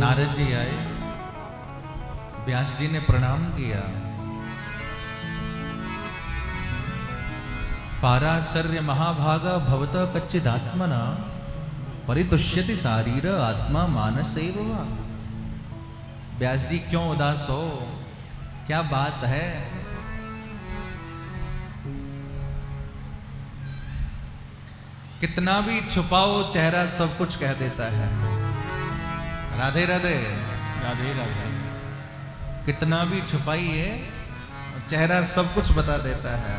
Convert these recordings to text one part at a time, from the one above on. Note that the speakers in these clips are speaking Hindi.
नारद जी आए, व्यास जी ने प्रणाम किया। पाराशर्य महाभागा भवत कच्चिदात्मना परितुष्यति शारीर आत्मा मानसेव वा। व्यास जी क्यों उदास हो, क्या बात है? कितना भी छुपाओ चेहरा सब कुछ कह देता है। राधे राधे। राधे राधे। कितना भी छुपाइए चेहरा सब कुछ बता देता है।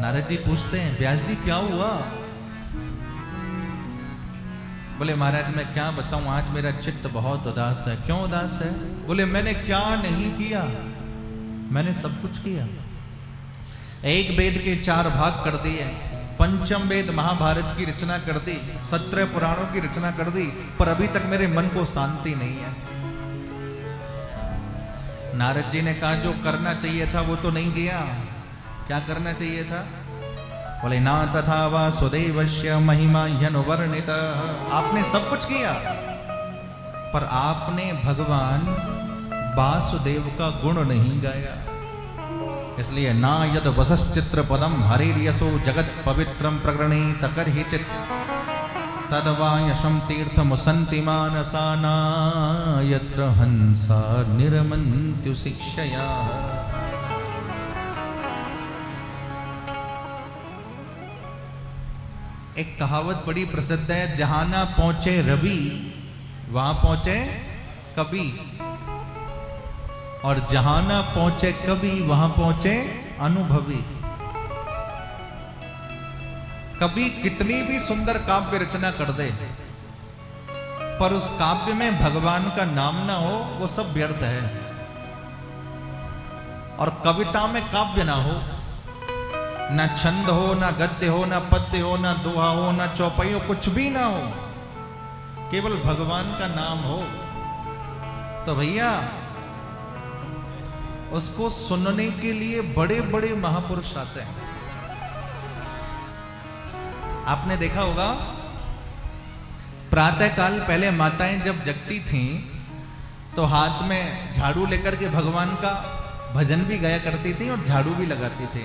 नारद जी पूछते हैं, व्यास जी क्या हुआ? बोले महाराज मैं क्या बताऊं, आज मेरा चित्त बहुत उदास है। क्यों उदास है? बोले मैंने क्या नहीं किया, मैंने सब कुछ किया। एक वेद के 4 भाग कर दिए, पंचम वेद महाभारत की रचना कर दी, 17 पुराणों की रचना कर दी, पर अभी तक मेरे मन को शांति नहीं है। नारद जी ने कहा जो करना चाहिए था वो तो नहीं किया। क्या करना चाहिए था? बोले ना तथा वासुदेवस्य महिमा यनुवर्णित। आपने सब कुछ किया पर आपने भगवान वासुदेव का गुण नहीं गाया। इसलिए ना यद वसश्चित्र पदम हरिर्यसो जगत पवित्रम प्रगृणीत कर्हिचित् तदवा यशम तीर्थ मुसन्ति मानसा न यत्र हंसा निरमन्त्यु शिक्षया। एक कहावत बड़ी प्रसिद्ध है, जहां ना पहुंचे रवि वहां पहुंचे कवि, और जहां ना पहुंचे कवि वहां पहुंचे अनुभवी। कवि कितनी भी सुंदर काव्य रचना कर दे पर उस काव्य में भगवान का नाम ना हो वो सब व्यर्थ है। और कविता में काव्य ना हो, ना छंद हो, ना गद्य हो, ना पद्य हो, ना दोहा हो, ना चौपाई हो, कुछ भी ना हो, केवल भगवान का नाम हो, तो भैया उसको सुनने के लिए बड़े बड़े महापुरुष आते हैं। आपने देखा होगा प्रातः काल पहले माताएं जब जगती थीं तो हाथ में झाड़ू लेकर के भगवान का भजन भी गाया करती थी और झाड़ू भी लगाती थी।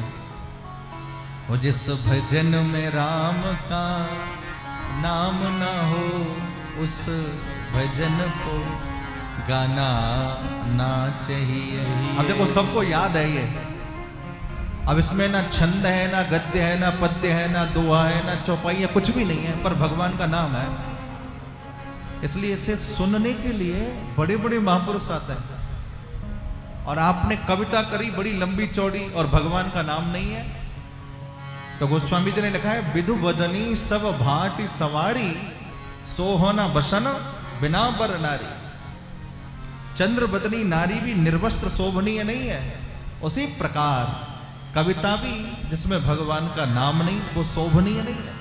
वो जिस भजन में राम का नाम ना हो उस भजन को गाना ना चाहिए। अब देखो सबको याद है ये, अब इसमें ना छंद है, ना गद्य है, ना पद्य है, ना दोहा है, ना चौपाई है, कुछ भी नहीं है, पर भगवान का नाम है। इसलिए इसे सुनने के लिए बड़े बड़े महापुरुष आते हैं। और आपने कविता करी बड़ी लंबी चौड़ी और भगवान का नाम नहीं है, तो गोस्वामी जी ने लिखा है, विधु वदनी सब भांति सवारी सोहना बसन बिना बर नारी। चंद्र बदनी नारी भी निर्वस्त्र शोभनीय नहीं है, उसी प्रकार कविता भी जिसमें भगवान का नाम नहीं वो शोभनीय नहीं है।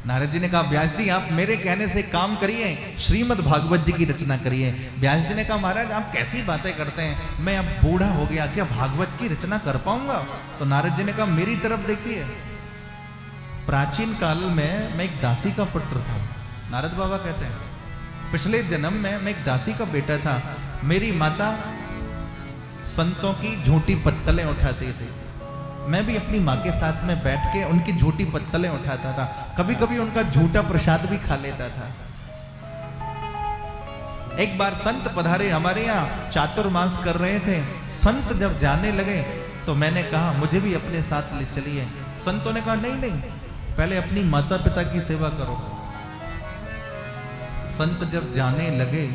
नारद जी ने कहा व्यास जी आप मेरे कहने से काम करिए, श्रीमद् भागवत जी की रचना करिए। व्यास जी ने कहा महाराज आप कैसी बातें करते हैं, मैं अब बूढ़ा हो गया, क्या भागवत की रचना कर पाऊंगा? तो नारद जी ने कहा मेरी तरफ देखिए, प्राचीन काल में मैं एक दासी का पुत्र था। नारद बाबा कहते हैं पिछले जन्म में मैं एक दासी का बेटा था। मेरी माता संतों की झूठी पत्तलें उठाती थी, मैं भी अपनी माँ के साथ में बैठ के उनकी झूठी पत्तलें उठाता था, कभी कभी उनका झूठा प्रसाद भी खा लेता था। एक बार संत पधारे हमारे यहाँ, चातुर्मास कर रहे थे। संत जब जाने लगे तो मैंने कहा मुझे भी अपने साथ ले चलिए। संतों ने कहा नहीं नहीं, पहले अपनी माता पिता की सेवा करो। संत जब जाने लगे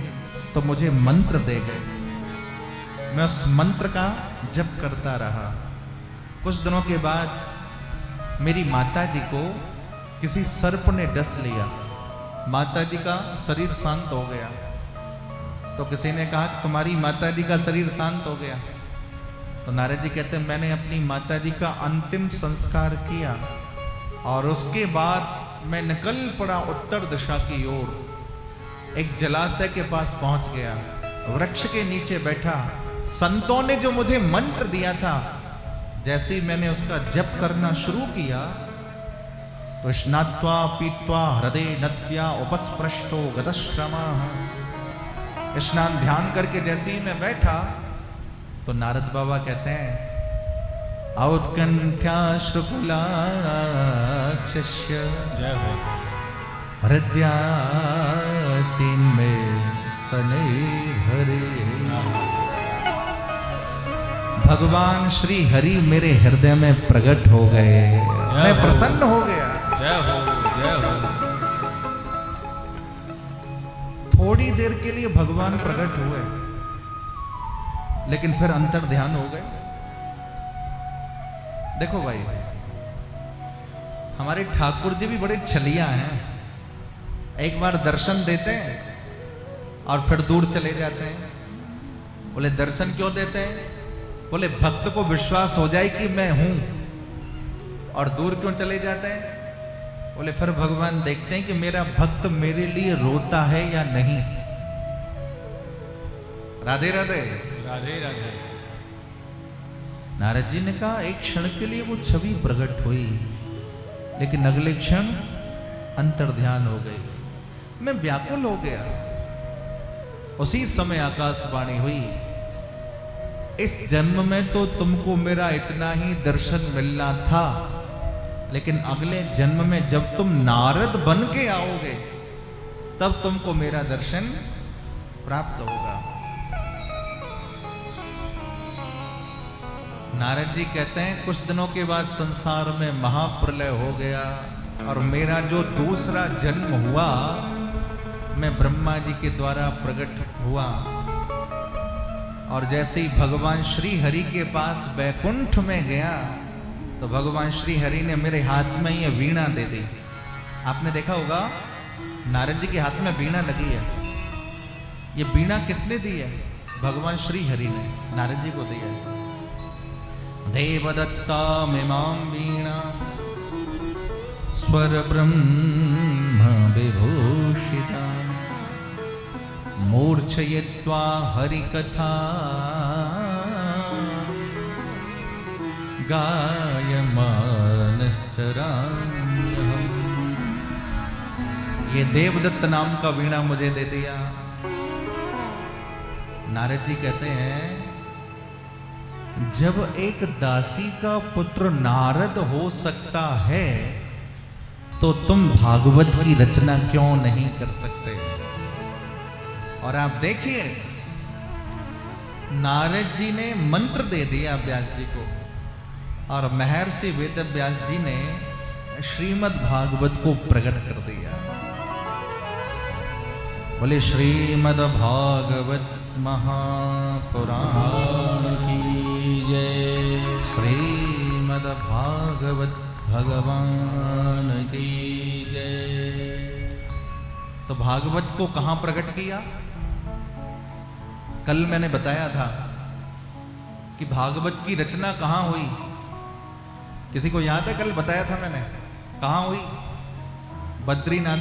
तो मुझे मंत्र दे गए, मैं उस मंत्र का जप करता रहा। कुछ दिनों के बाद मेरी माता जी को किसी सर्प ने डस लिया, माता जी का शरीर शांत हो गया। तो किसी ने कहा तुम्हारी माता जी का शरीर शांत हो गया? तो नारद जी कहते हैं मैंने अपनी माता जी का अंतिम संस्कार किया और उसके बाद मैं निकल पड़ा उत्तर दिशा की ओर। एक जलाशय के पास पहुंच गया, वृक्ष के नीचे बैठा। संतों ने जो मुझे मंत्र दिया था, जैसे ही मैंने उसका जप करना शुरू किया तो स्नात्वा पीत्वा हृदय नद्या उपस्पृष्टो गतश्रमः। स्नान ध्यान करके जैसे ही मैं बैठा तो नारद बाबा कहते हैं औत्कंठ्याश्रुकुलाक्षस्य जय हो हृदयासीन में सने हरे। भगवान श्री हरि मेरे हृदय में प्रकट हो गए, मैं प्रसन्न हो गया। जय हो जय हो। थोड़ी देर के लिए भगवान प्रकट हुए, लेकिन फिर अंतर ध्यान हो गए। देखो भाई, हमारे ठाकुर जी भी बड़े छलिया हैं। एक बार दर्शन देते हैं और फिर दूर चले जाते हैं। बोले दर्शन क्यों देते हैं? बोले भक्त को विश्वास हो जाए कि मैं हूं। और दूर क्यों चले जाते हैं? बोले फिर भगवान देखते हैं कि मेरा भक्त मेरे लिए रोता है या नहीं। राधे राधे राधे राधे। नारद जी ने कहा एक क्षण के लिए वो छवि प्रकट हुई, लेकिन अगले क्षण अंतर ध्यान हो गई। मैं व्याकुल हो गया। उसी समय आकाशवाणी हुई, इस जन्म में तो तुमको मेरा इतना ही दर्शन मिलना था, लेकिन अगले जन्म में जब तुम नारद बन के आओगे तब तुमको मेरा दर्शन प्राप्त होगा। नारद जी कहते हैं कुछ दिनों के बाद संसार में महाप्रलय हो गया और मेरा जो दूसरा जन्म हुआ, मैं ब्रह्मा जी के द्वारा प्रकट हुआ। और जैसे ही भगवान श्री हरि के पास वैकुंठ में गया तो भगवान श्री हरि ने मेरे हाथ में ये वीणा दे दी। आपने देखा होगा नारद जी के हाथ में वीणा लगी है। ये वीणा किसने दी है? भगवान श्री हरि ने नारद जी को दी है। देवदत्ता मिमां वीणा स्वर ब्रह्म विभूषिता मूर्छयित्वा हरिकथा गायमानश्चराम्यहम्। ये देवदत्त नाम का वीणा मुझे दे दिया। नारद जी कहते हैं जब एक दासी का पुत्र नारद हो सकता है तो तुम भागवत की रचना क्यों नहीं कर सकते? और आप देखिए नारद जी ने मंत्र दे दिया व्यास जी को और महर्षि वेद व्यास जी ने श्रीमद् भागवत को प्रकट कर दिया। बोले श्रीमद् भागवत महापुराण की जय। श्रीमद् भागवत भगवान की जय। तो भागवत को कहां प्रकट किया? कल मैंने बताया था कि भागवत की रचना कहां हुई। किसी को याद है? कल बताया था मैंने कहां हुई? बद्रीनाथ